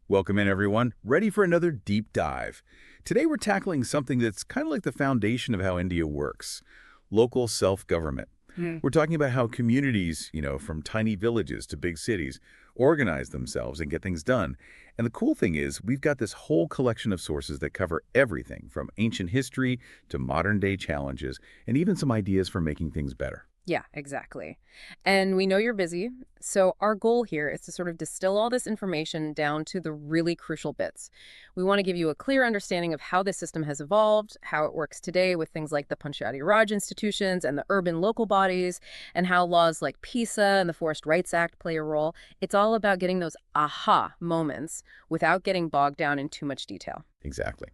Welcome in, everyone. Ready for another deep dive. Today we're tackling something that's kind of like the foundation of how India works, local self-government. Hmm. We're talking about how communities, from tiny villages to big cities, organize themselves and get things done. And the cool thing is, we've got this whole collection of sources that cover everything from ancient history to modern-day challenges, and even some ideas for making things better. Yeah, exactly. And we know you're busy, so our goal here is to sort of distill all this information down to the really crucial bits. We want to give you a clear understanding of how this system has evolved, how it works today with things like the Panchayati Raj institutions and the urban local bodies, and how laws like PISA and the Forest Rights Act play a role. It's all about getting those aha moments without getting bogged down in too much detail. Exactly.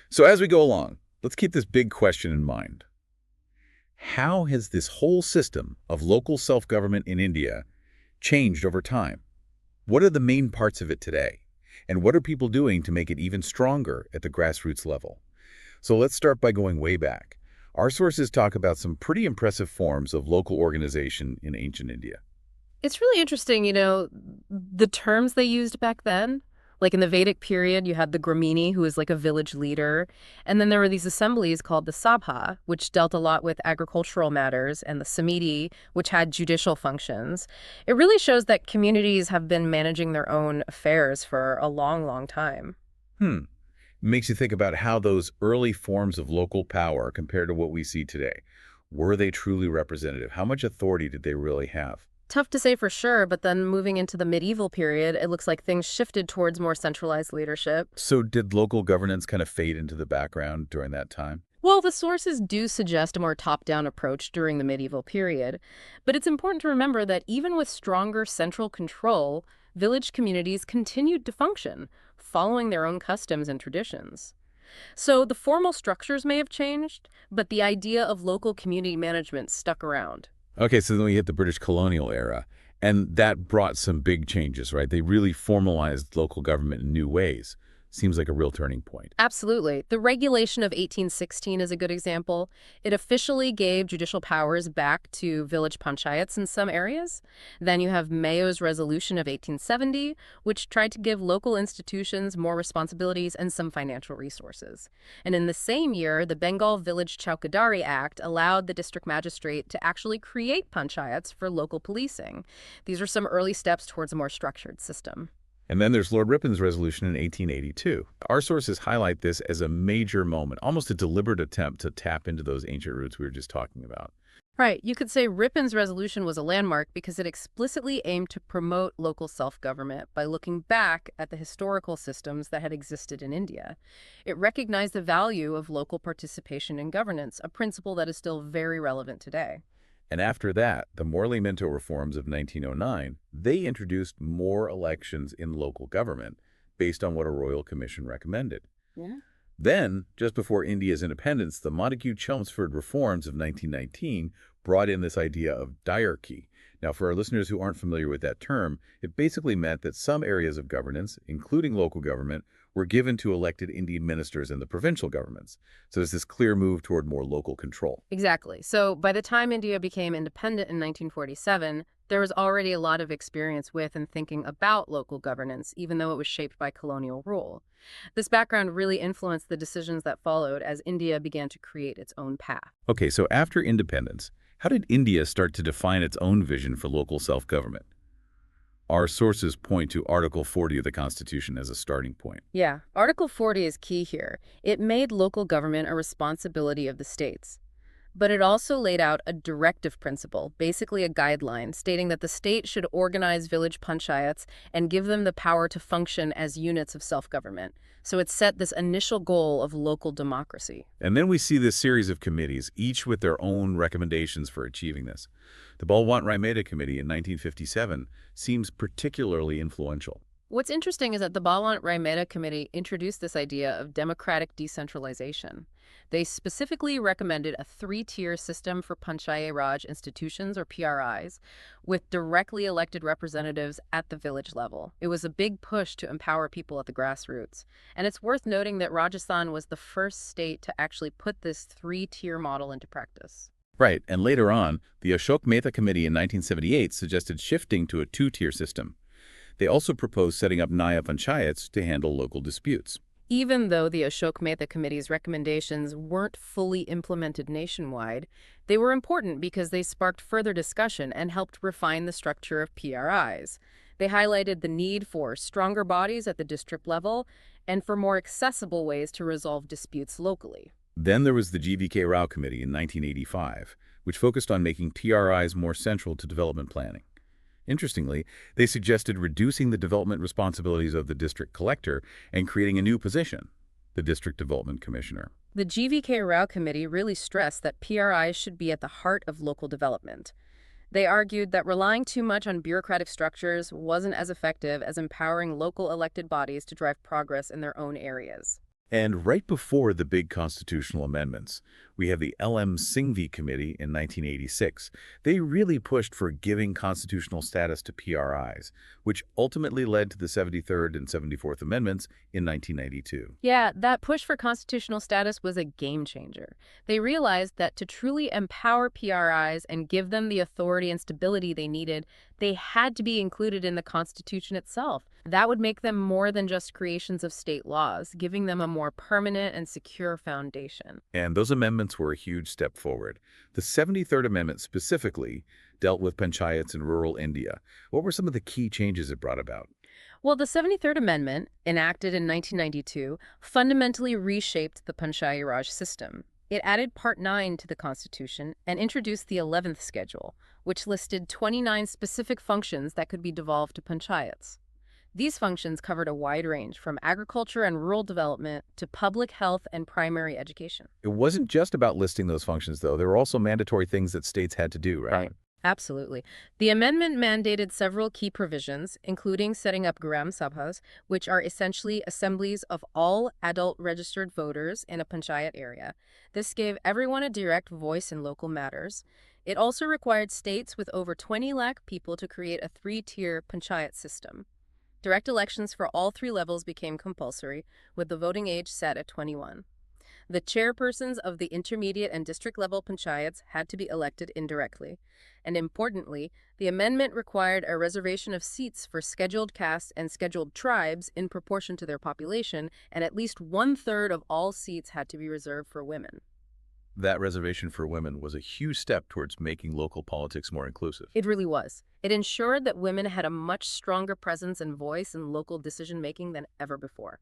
So as we go along, let's keep this big question in mind. How has this whole system of local self-government in India changed over time? What are the main parts of it today? And what are people doing to make it even stronger at the grassroots level? So let's start by going way back. Our sources talk about some pretty impressive forms of local organization in ancient India. It's really interesting, the terms they used back then. Like in the Vedic period, you had the Gramini, who was like a village leader. And then there were these assemblies called the Sabha, which dealt a lot with agricultural matters, and the Samiti, which had judicial functions. It really shows that communities have been managing their own affairs for a long, long time. Hmm. Makes you think about how those early forms of local power compared to what we see today. Were they truly representative? How much authority did they really have? Tough to say for sure, but then moving into the medieval period, it looks like things shifted towards more centralized leadership. So did local governance kind of fade into the background during that time? Well, the sources do suggest a more top-down approach during the medieval period, but it's important to remember that even with stronger central control, village communities continued to function, following their own customs and traditions. So the formal structures may have changed, but the idea of local community management stuck around. Okay, so then we hit the British colonial era, and that brought some big changes, right? They really formalized local government in new ways. Seems like a real turning point. Absolutely. The regulation of 1816 is a good example. It officially gave judicial powers back to village panchayats in some areas. Then you have Mayo's resolution of 1870, which tried to give local institutions more responsibilities and some financial resources. And in the same year, the Bengal Village Chowkidari Act allowed the district magistrate to actually create panchayats for local policing. These are some early steps towards a more structured system. And then there's Lord Ripon's resolution in 1882. Our sources highlight this as a major moment, almost a deliberate attempt to tap into those ancient roots we were just talking about. Right. You could say Ripon's resolution was a landmark because it explicitly aimed to promote local self-government by looking back at the historical systems that had existed in India. It recognized the value of local participation in governance, a principle that is still very relevant today. And after that, the Morley-Minto reforms of 1909, they introduced more elections in local government based on what a royal commission recommended. Yeah. Then, just before India's independence, the Montagu-Chelmsford reforms of 1919 brought in this idea of diarchy. Now, for our listeners who aren't familiar with that term, it basically meant that some areas of governance, including local government, were given to elected Indian ministers in the provincial governments. So there's this clear move toward more local control. Exactly. So by the time India became independent in 1947, there was already a lot of experience with and thinking about local governance, even though it was shaped by colonial rule. This background really influenced the decisions that followed as India began to create its own path. Okay, so after independence, how did India start to define its own vision for local self-government? Our sources point to Article 40 of the Constitution as a starting point. Yeah, Article 40 is key here. It made local government a responsibility of the states. But it also laid out a directive principle, basically a guideline, stating that the state should organize village panchayats and give them the power to function as units of self-government. So it set this initial goal of local democracy. And then we see this series of committees, each with their own recommendations for achieving this. The Balwant-Raimeta Committee in 1957 seems particularly influential. What's interesting is that the Balwant-Raimeta Committee introduced this idea of democratic decentralization. They specifically recommended a three-tier system for Panchayat Raj institutions, or PRIs, with directly elected representatives at the village level. It was a big push to empower people at the grassroots. And it's worth noting that Rajasthan was the first state to actually put this three-tier model into practice. Right, and later on, the Ashok Mehta Committee in 1978 suggested shifting to a two-tier system. They also proposed setting up Naya panchayats to handle local disputes. Even though the Ashok Mehta Committee's recommendations weren't fully implemented nationwide, they were important because they sparked further discussion and helped refine the structure of PRIs. They highlighted the need for stronger bodies at the district level and for more accessible ways to resolve disputes locally. Then there was the GVK Rao Committee in 1985, which focused on making PRIs more central to development planning. Interestingly, they suggested reducing the development responsibilities of the district collector and creating a new position, the District Development Commissioner. The GVK Rao Committee really stressed that PRIs should be at the heart of local development. They argued that relying too much on bureaucratic structures wasn't as effective as empowering local elected bodies to drive progress in their own areas. And right before the big constitutional amendments, we have the LM Singhvi Committee in 1986. They really pushed for giving constitutional status to PRIs, which ultimately led to the 73rd and 74th Amendments in 1992. Yeah, that push for constitutional status was a game changer. They realized that to truly empower PRIs and give them the authority and stability they needed, they had to be included in the Constitution itself. That would make them more than just creations of state laws, giving them a more permanent and secure foundation. And those amendments were a huge step forward. The 73rd Amendment specifically dealt with panchayats in rural India. What were some of the key changes it brought about? Well, the 73rd Amendment, enacted in 1992, fundamentally reshaped the Panchayat Raj system. It added Part 9 to the Constitution and introduced the 11th Schedule, which listed 29 specific functions that could be devolved to panchayats. These functions covered a wide range, from agriculture and rural development to public health and primary education. It wasn't just about listing those functions, though. There were also mandatory things that states had to do, right? Absolutely. The amendment mandated several key provisions, including setting up Gram Sabhas, which are essentially assemblies of all adult registered voters in a panchayat area. This gave everyone a direct voice in local matters. It also required states with over 20 lakh people to create a three-tier panchayat system. Direct elections for all three levels became compulsory, with the voting age set at 21. The chairpersons of the intermediate and district-level panchayats had to be elected indirectly. And importantly, the amendment required a reservation of seats for scheduled castes and scheduled tribes in proportion to their population, and at least one-third of all seats had to be reserved for women. That reservation for women was a huge step towards making local politics more inclusive. It really was. It ensured that women had a much stronger presence and voice in local decision-making than ever before.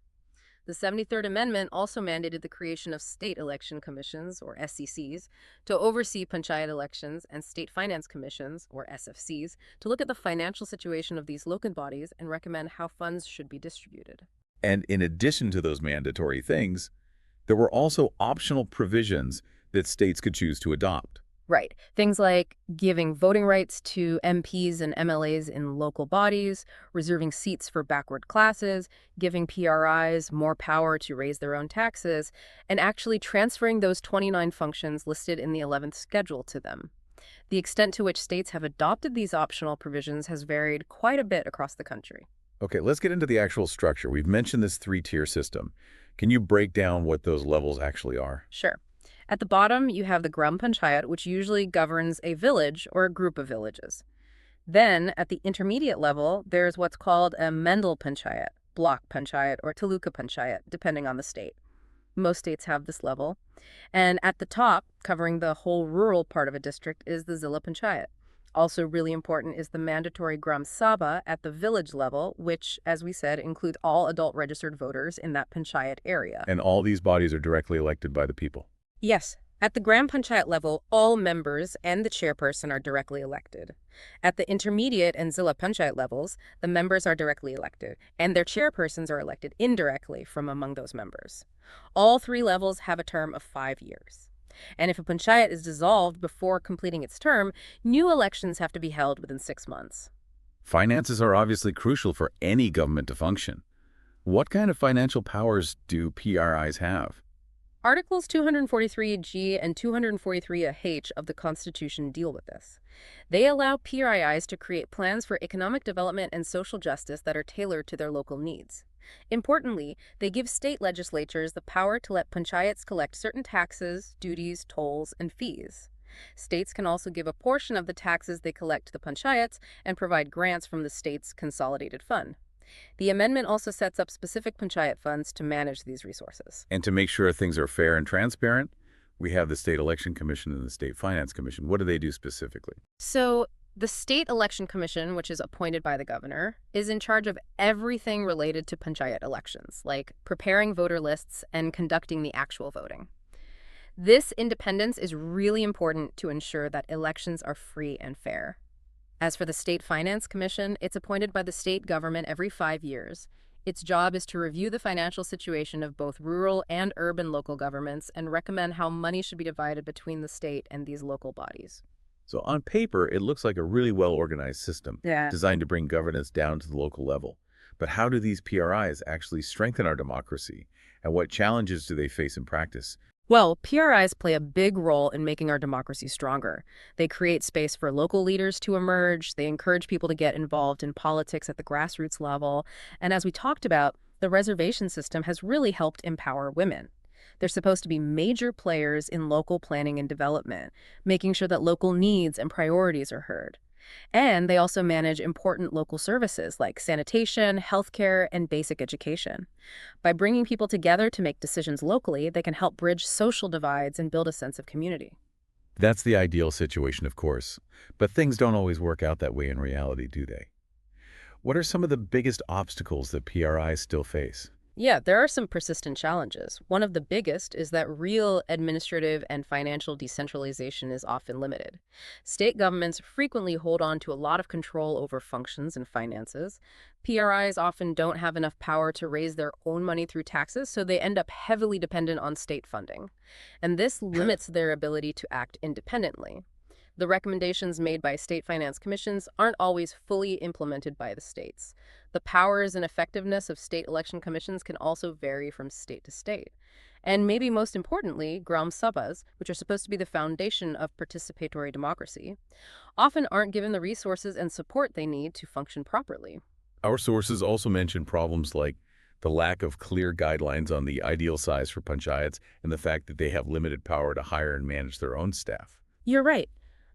The 73rd Amendment also mandated the creation of state election commissions, or SECs, to oversee panchayat elections, and state finance commissions, or SFCs, to look at the financial situation of these local bodies and recommend how funds should be distributed. And in addition to those mandatory things, there were also optional provisions that states could choose to adopt. Right. Things like giving voting rights to MPs and MLAs in local bodies, reserving seats for backward classes, giving PRIs more power to raise their own taxes, and actually transferring those 29 functions listed in the 11th Schedule to them. The extent to which states have adopted these optional provisions has varied quite a bit across the country. Okay, let's get into the actual structure. We've mentioned this three-tier system. Can you break down what those levels actually are? Sure. At the bottom, you have the Gram Panchayat, which usually governs a village or a group of villages. Then, at the intermediate level, there's what's called a Mandal Panchayat, Block Panchayat, or Taluka Panchayat, depending on the state. Most states have this level. And at the top, covering the whole rural part of a district, is the Zilla Panchayat. Also really important is the mandatory Gram Sabha at the village level, which, as we said, includes all adult registered voters in that panchayat area. And all these bodies are directly elected by the people. Yes. At the Gram Panchayat level, all members and the chairperson are directly elected. At the intermediate and Zilla Panchayat levels, the members are directly elected, and their chairpersons are elected indirectly from among those members. All three levels have a term of 5 years. And if a panchayat is dissolved before completing its term, new elections have to be held within 6 months. Finances are obviously crucial for any government to function. What kind of financial powers do PRIs have? Articles 243G and 243H of the Constitution deal with this. They allow PRIs to create plans for economic development and social justice that are tailored to their local needs. Importantly, they give state legislatures the power to let panchayats collect certain taxes, duties, tolls, and fees. States can also give a portion of the taxes they collect to the panchayats and provide grants from the state's consolidated fund. The amendment also sets up specific panchayat funds to manage these resources. And to make sure things are fair and transparent, we have the State Election Commission and the State Finance Commission. What do they do specifically? So, the State Election Commission, which is appointed by the governor, is in charge of everything related to panchayat elections, like preparing voter lists and conducting the actual voting. This independence is really important to ensure that elections are free and fair. As for the State Finance Commission, it's appointed by the state government every 5 years. Its job is to review the financial situation of both rural and urban local governments and recommend how money should be divided between the state and these local bodies. So on paper, it looks like a really well-organized system Yeah. designed to bring governance down to the local level. But how do these PRIs actually strengthen our democracy? And what challenges do they face in practice? Well, PRIs play a big role in making our democracy stronger. They create space for local leaders to emerge, they encourage people to get involved in politics at the grassroots level, and as we talked about, the reservation system has really helped empower women. They're supposed to be major players in local planning and development, making sure that local needs and priorities are heard. And they also manage important local services like sanitation, healthcare, and basic education. By bringing people together to make decisions locally, they can help bridge social divides and build a sense of community. That's the ideal situation, of course. But things don't always work out that way in reality, do they? What are some of the biggest obstacles that PRIs still face? Yeah, there are some persistent challenges. One of the biggest is that real administrative and financial decentralization is often limited. State governments frequently hold on to a lot of control over functions and finances. PRIs often don't have enough power to raise their own money through taxes, so they end up heavily dependent on state funding. And this limits their ability to act independently. The recommendations made by state finance commissions aren't always fully implemented by the states. The powers and effectiveness of state election commissions can also vary from state to state. And maybe most importantly, Gram Sabhas, which are supposed to be the foundation of participatory democracy, often aren't given the resources and support they need to function properly. Our sources also mention problems like the lack of clear guidelines on the ideal size for panchayats and the fact that they have limited power to hire and manage their own staff. You're right.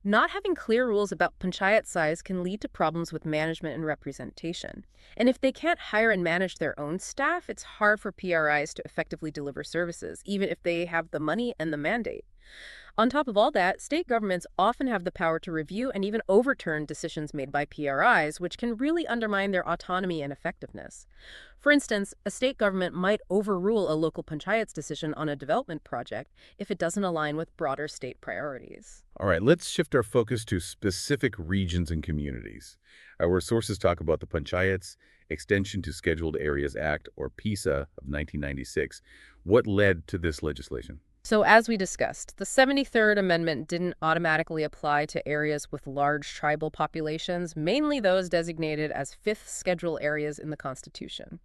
Not having clear rules about panchayat size can lead to problems with management and representation. And if they can't hire and manage their own staff, it's hard for PRIs to effectively deliver services, even if they have the money and the mandate. On top of all that, state governments often have the power to review and even overturn decisions made by PRIs, which can really undermine their autonomy and effectiveness. For instance, a state government might overrule a local panchayat's decision on a development project if it doesn't align with broader state priorities. All right, let's shift our focus to specific regions and communities. Our sources talk about the Panchayats Extension to Scheduled Areas Act, or PISA, of 1996. What led to this legislation? So as we discussed, the 73rd Amendment didn't automatically apply to areas with large tribal populations, mainly those designated as Fifth Schedule areas in the Constitution.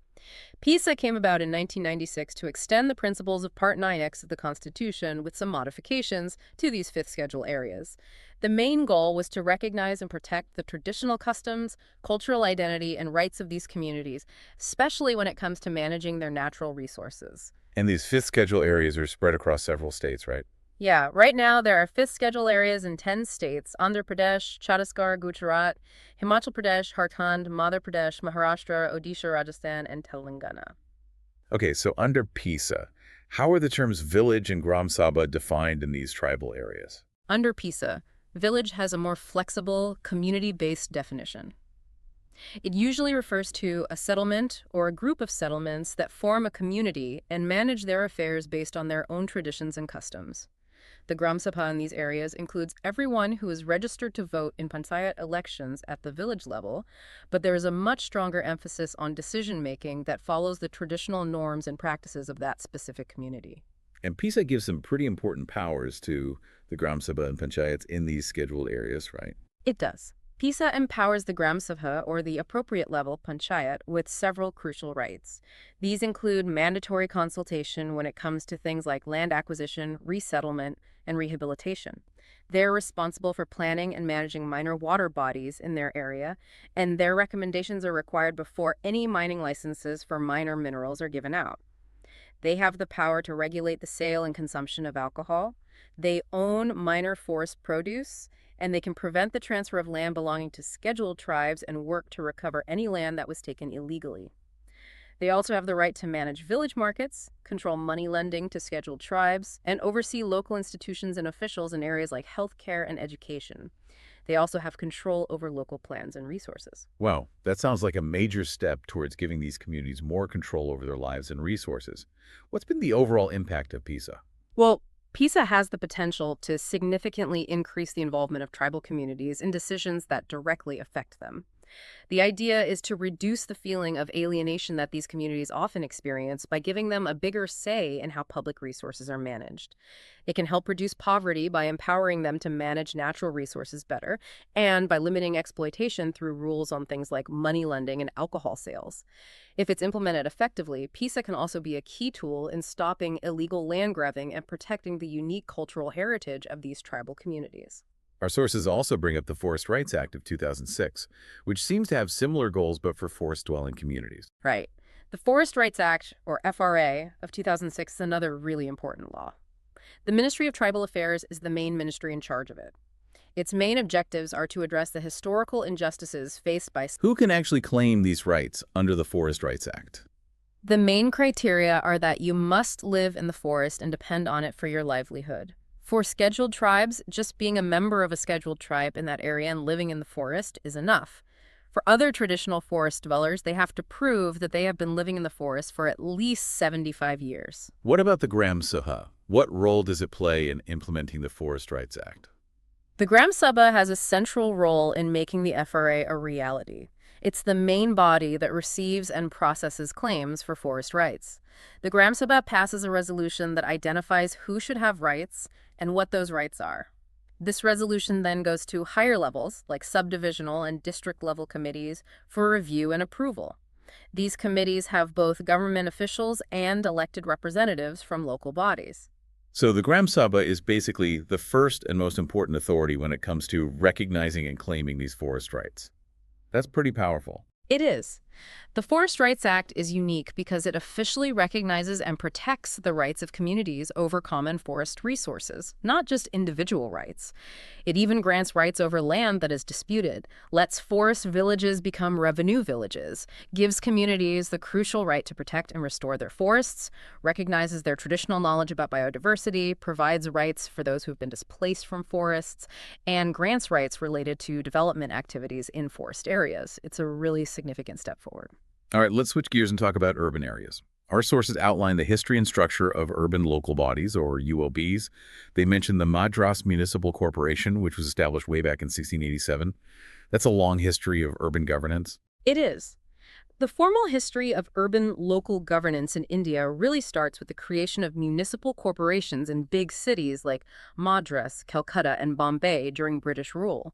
PISA came about in 1996 to extend the principles of Part 9X of the Constitution with some modifications to these Fifth Schedule areas. The main goal was to recognize and protect the traditional customs, cultural identity, and rights of these communities, especially when it comes to managing their natural resources. And these Fifth Schedule areas are spread across several states, right? Yeah, right now there are Fifth Schedule areas in 10 states: Andhra Pradesh, Chhattisgarh, Gujarat, Himachal Pradesh, Jharkhand, Madhya Pradesh, Maharashtra, Odisha, Rajasthan, and Telangana. Okay, so under PISA, how are the terms village and Gram Sabha defined in these tribal areas? Under PISA, village has a more flexible, community-based definition. It usually refers to a settlement or a group of settlements that form a community and manage their affairs based on their own traditions and customs. The Gram Sabha in these areas includes everyone who is registered to vote in panchayat elections at the village level, but there is a much stronger emphasis on decision-making that follows the traditional norms and practices of that specific community. And PISA gives some pretty important powers to the Gram Sabha and panchayats in these scheduled areas, right? It does. PISA empowers the Gram Sabha, or the appropriate level panchayat, with several crucial rights. These include mandatory consultation when it comes to things like land acquisition, resettlement, and rehabilitation. They're responsible for planning and managing minor water bodies in their area, and their recommendations are required before any mining licenses for minor minerals are given out. They have the power to regulate the sale and consumption of alcohol. They own minor forest produce, and they can prevent the transfer of land belonging to scheduled tribes and work to recover any land that was taken illegally. They also have the right to manage village markets, control money lending to scheduled tribes, and oversee local institutions and officials in areas like healthcare and education. They also have control over local plans and resources. Wow, that sounds like a major step towards giving these communities more control over their lives and resources. What's been the overall impact of PISA? Well, PISA has the potential to significantly increase the involvement of tribal communities in decisions that directly affect them. The idea is to reduce the feeling of alienation that these communities often experience by giving them a bigger say in how public resources are managed. It can help reduce poverty by empowering them to manage natural resources better and by limiting exploitation through rules on things like money lending and alcohol sales. If it's implemented effectively, PISA can also be a key tool in stopping illegal land grabbing and protecting the unique cultural heritage of these tribal communities. Our sources also bring up the Forest Rights Act of 2006, which seems to have similar goals but for forest-dwelling communities. Right. The Forest Rights Act, or FRA, of 2006 is another really important law. The Ministry of Tribal Affairs is the main ministry in charge of it. Its main objectives are to address the historical injustices faced by... Who can actually claim these rights under the Forest Rights Act? The main criteria are that you must live in the forest and depend on it for your livelihood. For scheduled tribes, just being a member of a scheduled tribe in that area and living in the forest is enough. For other traditional forest dwellers, they have to prove that they have been living in the forest for at least 75 years. What about the Gram Saha? What role does it play in implementing the Forest Rights Act? The Gram Sabha has a central role in making the FRA a reality. It's the main body that receives and processes claims for forest rights. The Gram Sabha passes a resolution that identifies who should have rights and what those rights are. This resolution then goes to higher levels, like subdivisional and district-level committees, for review and approval. These committees have both government officials and elected representatives from local bodies. So the Gram Sabha is basically the first and most important authority when it comes to recognizing and claiming these forest rights. That's pretty powerful. It is. The Forest Rights Act is unique because it officially recognizes and protects the rights of communities over common forest resources, not just individual rights. It even grants rights over land that is disputed, lets forest villages become revenue villages, gives communities the crucial right to protect and restore their forests, recognizes their traditional knowledge about biodiversity, provides rights for those who have been displaced from forests, and grants rights related to development activities in forest areas. It's a really significant step forward. All right, let's switch gears and talk about urban areas. Our sources outline the history and structure of urban local bodies, or ULBs. They mention the Madras Municipal Corporation, which was established way back in 1687. That's a long history of urban governance. It is. The formal history of urban local governance in India really starts with the creation of municipal corporations in big cities like Madras, Calcutta, and Bombay during British rule.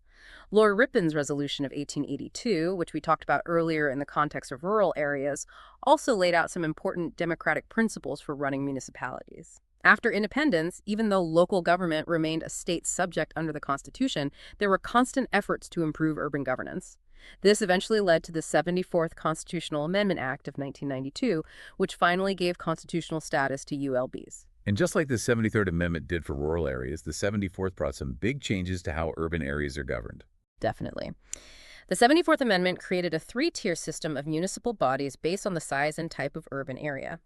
Lord Ripon's resolution of 1882, which we talked about earlier in the context of rural areas, also laid out some important democratic principles for running municipalities. After independence, even though local government remained a state subject under the Constitution, there were constant efforts to improve urban governance. This eventually led to the 74th Constitutional Amendment Act of 1992, which finally gave constitutional status to ULBs. And just like the 73rd Amendment did for rural areas, the 74th brought some big changes to how urban areas are governed. Definitely. The 74th Amendment created a three-tier system of municipal bodies based on the size and type of urban area.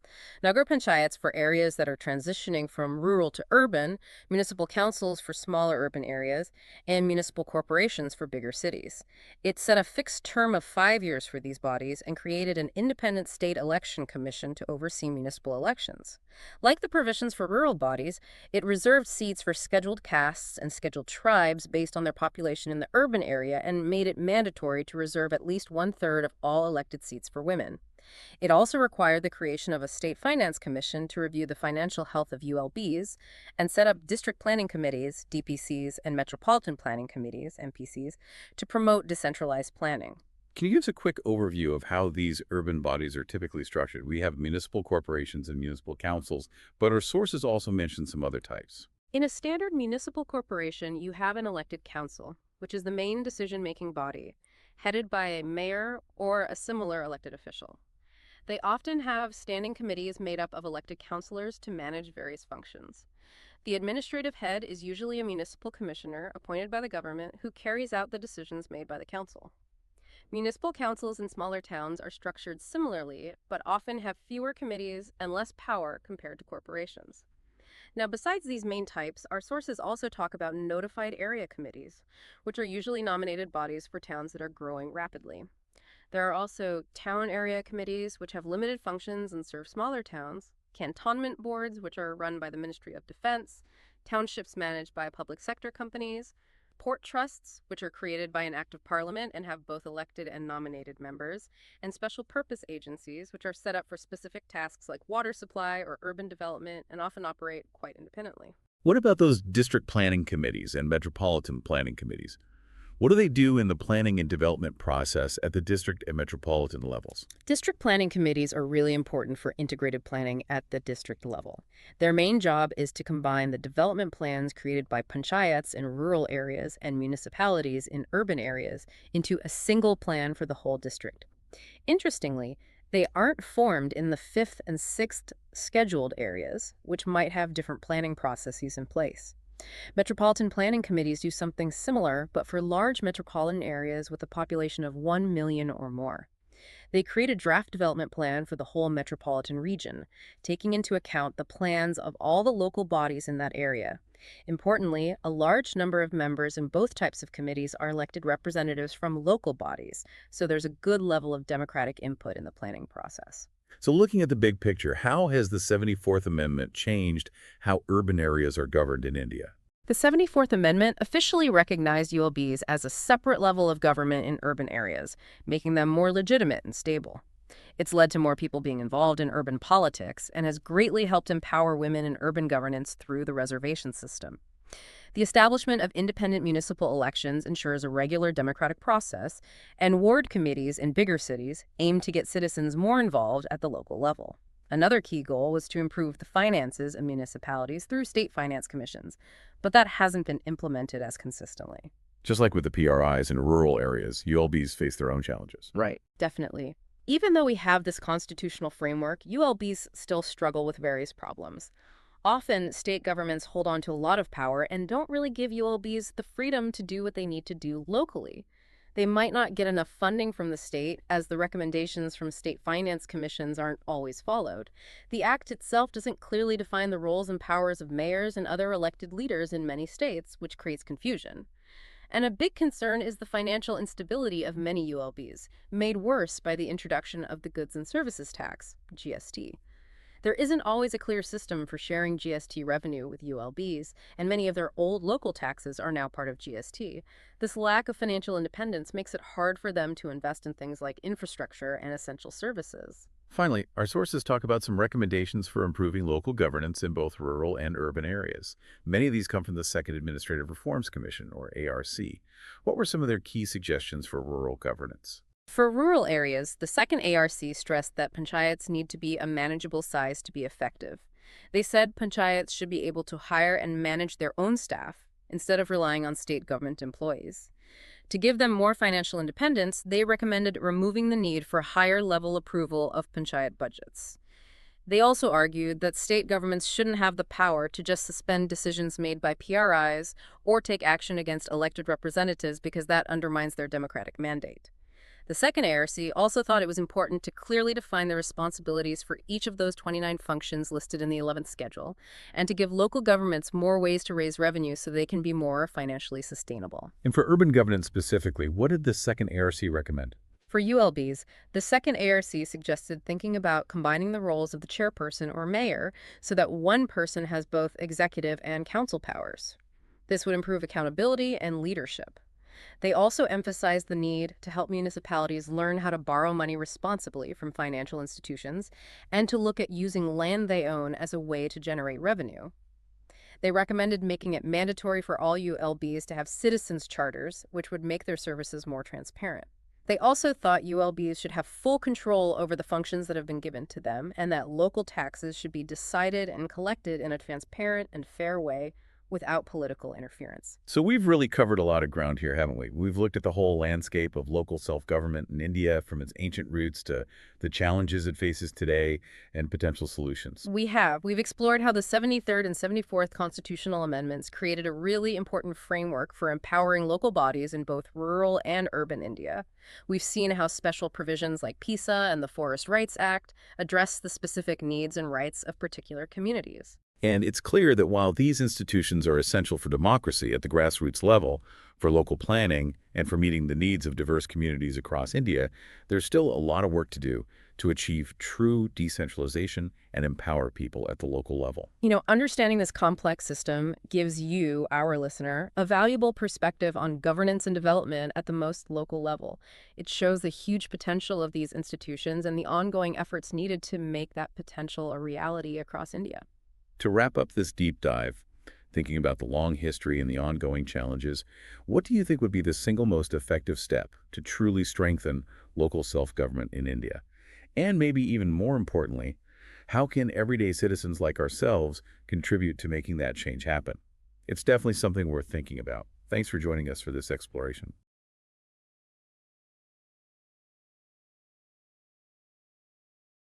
Nagar panchayats for areas that are transitioning from rural to urban, municipal councils for smaller urban areas, and municipal corporations for bigger cities. It set a fixed term of 5 years for these bodies and created an independent state election commission to oversee municipal elections. Like the provisions for rural bodies, it reserved seats for scheduled castes and scheduled tribes based on their population in the urban area and made it mandatory to reserve at least 1/3 of all elected seats for women. It also required the creation of a state finance commission to review the financial health of ULBs and set up district planning committees, DPCs, and metropolitan planning committees, MPCs, to promote decentralized planning. Can you give us a quick overview of how these urban bodies are typically structured? We have municipal corporations and municipal councils, but our sources also mention some other types. In a standard municipal corporation, you have an elected council, which is the main decision-making body, headed by a mayor or a similar elected official. They often have standing committees made up of elected councilors to manage various functions. The administrative head is usually a municipal commissioner appointed by the government who carries out the decisions made by the council. Municipal councils in smaller towns are structured similarly, but often have fewer committees and less power compared to corporations. Now, besides these main types, our sources also talk about notified area committees, which are usually nominated bodies for towns that are growing rapidly. There are also town area committees, which have limited functions and serve smaller towns, cantonment boards, which are run by the Ministry of Defense, townships managed by public sector companies, port trusts, which are created by an act of parliament and have both elected and nominated members, and special purpose agencies, which are set up for specific tasks like water supply or urban development and often operate quite independently. What about those district planning committees and metropolitan planning committees? What do they do in the planning and development process at the district and metropolitan levels? District planning committees are really important for integrated planning at the district level. Their main job is to combine the development plans created by panchayats in rural areas and municipalities in urban areas into a single plan for the whole district. Interestingly, they aren't formed in the 5th and 6th scheduled areas, which might have different planning processes in place. Metropolitan planning committees do something similar, but for large metropolitan areas with a population of 1 million or more. They create a draft development plan for the whole metropolitan region, taking into account the plans of all the local bodies in that area. Importantly, a large number of members in both types of committees are elected representatives from local bodies, so there's a good level of democratic input in the planning process. So looking at the big picture, how has the 74th Amendment changed how urban areas are governed in India? The 74th Amendment officially recognized ULBs as a separate level of government in urban areas, making them more legitimate and stable. It's led to more people being involved in urban politics and has greatly helped empower women in urban governance through the reservation system. The establishment of independent municipal elections ensures a regular democratic process, and ward committees in bigger cities aim to get citizens more involved at the local level. Another key goal was to improve the finances of municipalities through state finance commissions, but that hasn't been implemented as consistently. Just like with the PRIs in rural areas, ULBs face their own challenges. Right. Definitely. Even though we have this constitutional framework, ULBs still struggle with various problems. Often, state governments hold on to a lot of power and don't really give ULBs the freedom to do what they need to do locally. They might not get enough funding from the state, as the recommendations from state finance commissions aren't always followed. The act itself doesn't clearly define the roles and powers of mayors and other elected leaders in many states, which creates confusion. And a big concern is the financial instability of many ULBs, made worse by the introduction of the Goods and Services Tax, GST. There isn't always a clear system for sharing GST revenue with ULBs, and many of their old local taxes are now part of GST. This lack of financial independence makes it hard for them to invest in things like infrastructure and essential services. Finally, our sources talk about some recommendations for improving local governance in both rural and urban areas. Many of these come from the Second Administrative Reforms Commission, or ARC. What were some of their key suggestions for rural governance? For rural areas, the second ARC stressed that panchayats need to be a manageable size to be effective. They said panchayats should be able to hire and manage their own staff instead of relying on state government employees. To give them more financial independence, they recommended removing the need for higher-level approval of panchayat budgets. They also argued that state governments shouldn't have the power to just suspend decisions made by PRIs or take action against elected representatives because that undermines their democratic mandate. The second ARC also thought it was important to clearly define the responsibilities for each of those 29 functions listed in the 11th schedule, and to give local governments more ways to raise revenue so they can be more financially sustainable. And for urban governance specifically, what did the second ARC recommend? For ULBs, the second ARC suggested thinking about combining the roles of the chairperson or mayor so that one person has both executive and council powers. This would improve accountability and leadership. They also emphasized the need to help municipalities learn how to borrow money responsibly from financial institutions and to look at using land they own as a way to generate revenue. They recommended making it mandatory for all ULBs to have citizens' charters, which would make their services more transparent. They also thought ULBs should have full control over the functions that have been given to them, and that local taxes should be decided and collected in a transparent and fair way without political interference. So we've really covered a lot of ground here, haven't we? We've looked at the whole landscape of local self-government in India, from its ancient roots to the challenges it faces today and potential solutions. We have. We've explored how the 73rd and 74th constitutional amendments created a really important framework for empowering local bodies in both rural and urban India. We've seen how special provisions like PISA and the Forest Rights Act address the specific needs and rights of particular communities. And it's clear that while these institutions are essential for democracy at the grassroots level, for local planning, and for meeting the needs of diverse communities across India, there's still a lot of work to do to achieve true decentralization and empower people at the local level. Understanding this complex system gives you, our listener, a valuable perspective on governance and development at the most local level. It shows the huge potential of these institutions and the ongoing efforts needed to make that potential a reality across India. To wrap up this deep dive, thinking about the long history and the ongoing challenges, what do you think would be the single most effective step to truly strengthen local self-government in India? And maybe even more importantly, how can everyday citizens like ourselves contribute to making that change happen? It's definitely something worth thinking about. Thanks for joining us for this exploration.